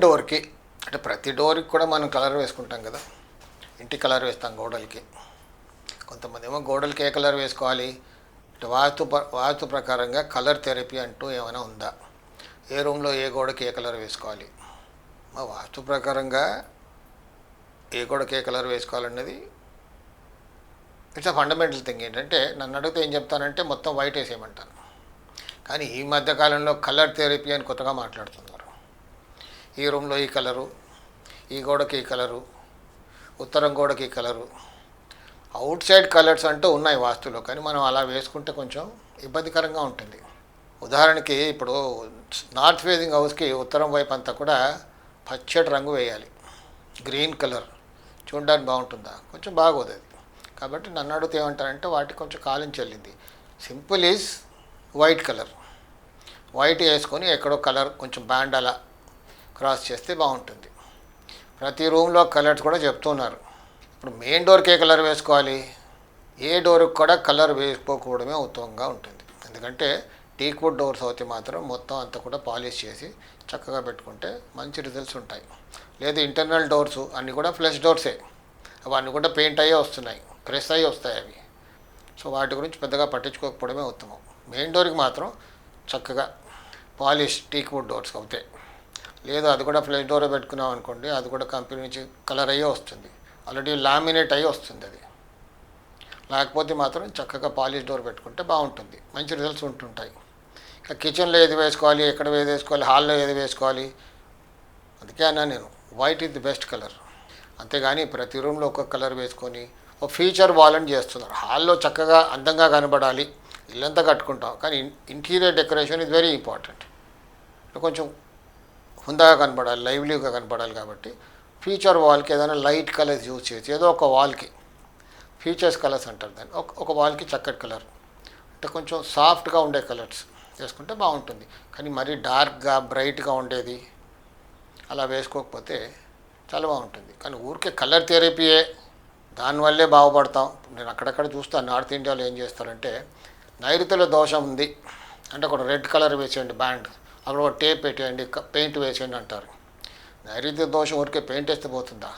డోర్కి అంటే ప్రతి డోర్కి కూడా మనం కలర్ వేసుకుంటాం కదా, ఇంటి కలర్ వేస్తాం గోడలకి. కొంతమంది ఏమో గోడలకి ఏ కలర్ వేసుకోవాలి అంటే వాస్తు ప్రకారంగా కలర్ థెరపీ అంటూ ఏమైనా ఉందా, ఏ రూమ్లో ఏ గోడకి ఏ కలర్ వేసుకోవాలి, మా వాస్తు ప్రకారంగా ఏ గోడకి ఏ కలర్ వేసుకోవాలన్నది ఇట్స్ ఫండమెంటల్ థింగ్. ఏంటంటే నన్ను అడిగితే ఏం చెప్తానంటే మొత్తం వైట్ వేసేయమంటాను. కానీ ఈ మధ్యకాలంలో కలర్ థెరపీ అని కొత్తగా మాట్లాడుతున్నారు. ఈ రూమ్లో ఈ కలరు, ఈ గోడకి ఈ కలరు, ఉత్తరం గోడకి ఈ కలరు, అవుట్ సైడ్ కలర్స్ అంటూ ఉన్నాయి వాస్తులో. కానీ మనం అలా వేసుకుంటే కొంచెం ఇబ్బందికరంగా ఉంటుంది. ఉదాహరణకి ఇప్పుడు నార్త్ ఫేసింగ్ హౌస్కి ఉత్తరం వైపు అంతా కూడా పచ్చటి రంగు వేయాలి, గ్రీన్ కలర్. చూడడానికి బాగుంటుందా? కొంచెం బాగోదు అది. కాబట్టి నన్ను అడిగితే ఏమంటారంటే వాటికి కొంచెం కాలం చెల్లింది. Simple is white colour. White వేసుకొని ఎక్కడో కలర్ కొంచెం బ్యాండ్ అలా క్రాస్ చేస్తే బాగుంటుంది. ప్రతి రూమ్లో కలర్స్ కూడా చెప్తున్నారు. ఇప్పుడు మెయిన్ డోర్కి ఏ కలర్ వేసుకోవాలి, ఏ డోర్కి కూడా కలర్ వేసుకోకపోవడమే ఉత్తమంగా ఉంటుంది. ఎందుకంటే టీక్వుడ్ డోర్స్ అయితే మాత్రం మొత్తం అంతా కూడా పాలిష్ చేసి చక్కగా పెట్టుకుంటే మంచి రిజల్ట్స్ ఉంటాయి. లేదు ఇంటర్నల్ డోర్స్ అన్నీ కూడా ఫ్లెష్ డోర్సే, అవన్నీ కూడా పెయింట్ అయ్యే వస్తున్నాయి, ప్రెస్ అయ్యి వస్తాయి అవి. సో వాటి గురించి పెద్దగా పట్టించుకోకపోవడమే ఉత్తమం. మెయిన్ డోర్కి మాత్రం చక్కగా పాలిష్ టీక్వుడ్ డోర్స్ అవుతాయి. లేదు అది కూడా ఫ్లెష్ డోర్ పెట్టుకున్నాం అనుకోండి, అది కూడా కంపెనీ నుంచి కలర్ అయ్యే వస్తుంది, ఆల్రెడీ లామినేట్ అయ్యి వస్తుంది అది. లేకపోతే మాత్రం చక్కగా పాలిష్ డోర్ పెట్టుకుంటే బాగుంటుంది, మంచి రిజల్ట్స్ ఉంటుంటాయి. ఇంకా కిచెన్లో ఏది వేసుకోవాలి, ఎక్కడ ఏది వేసుకోవాలి, హాల్లో ఏది వేసుకోవాలి, అందుకే అన్నా నేను white is the best colour. అంతేగాని ప్రతి రూమ్లో ఒక్కొక్క కలర్ వేసుకొని ఒక ఫీచర్ వాల్ అని చేస్తున్నారు. హాల్లో చక్కగా అందంగా కనబడాలి, ఇల్లంతా కట్టుకుంటాం, కానీ interior decoration is very important. కొంచెం హుందాగా కనపడాలి, లైవ్లీగా కనపడాలి. కాబట్టి ఫీచర్ వాల్కి ఏదైనా లైట్ కలర్స్ యూజ్ చేసి ఏదో ఒక వాల్కి ఫీచర్స్ కలర్స్ అంటారు దాన్ని, ఒక వాల్కి చక్కటి కలర్ అంటే కొంచెం సాఫ్ట్గా ఉండే కలర్స్ వేసుకుంటే బాగుంటుంది. కానీ మరీ డార్క్గా బ్రైట్గా ఉండేది అలా వేసుకోకపోతే చాలా బాగుంటుంది. కానీ ఊరికే కలర్ థెరపీయే, దానివల్లే బాగుపడతాం. నేను అక్కడక్కడ చూస్తాను నార్త్ ఇండియాలో ఏం చేస్తారంటే నైరుతిలో దోషం ఉంది అంటే ఒక రెడ్ కలర్ వేసేయండి బ్యాండ్, అక్కడ ఒక టేప్ పెట్టేయండి, పెయింట్ వేసేయండి అంటారు. నైరుతి దోషం ఊరికే పెయింట్ వేస్తే పోతుందా?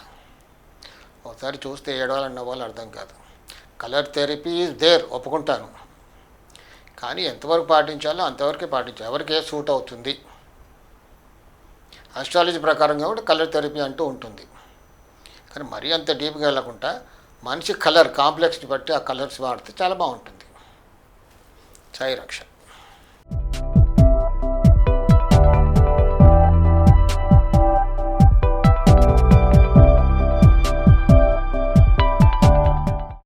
ఒకసారి చూస్తే ఏడవాలన్న వాళ్ళు అర్థం కాదు. కలర్ థెరపీ ఈజ్ దేర్, ఒప్పుకుంటాను. కానీ ఎంతవరకు పాటించాలో అంతవరకే పాటించాలి, ఎవరికి ఏ సూట్ అవుతుంది. ఆస్ట్రాలజీ ప్రకారంగా కూడా కలర్ థెరపీ అంటూ ఉంటుంది. కానీ మరీ అంత డీప్గా వెళ్ళకుండా మనిషి కలర్ కాంప్లెక్స్ని బట్టి ఆ కలర్స్ వాడితే చాలా బాగుంటుంది. సాయి రక్ష.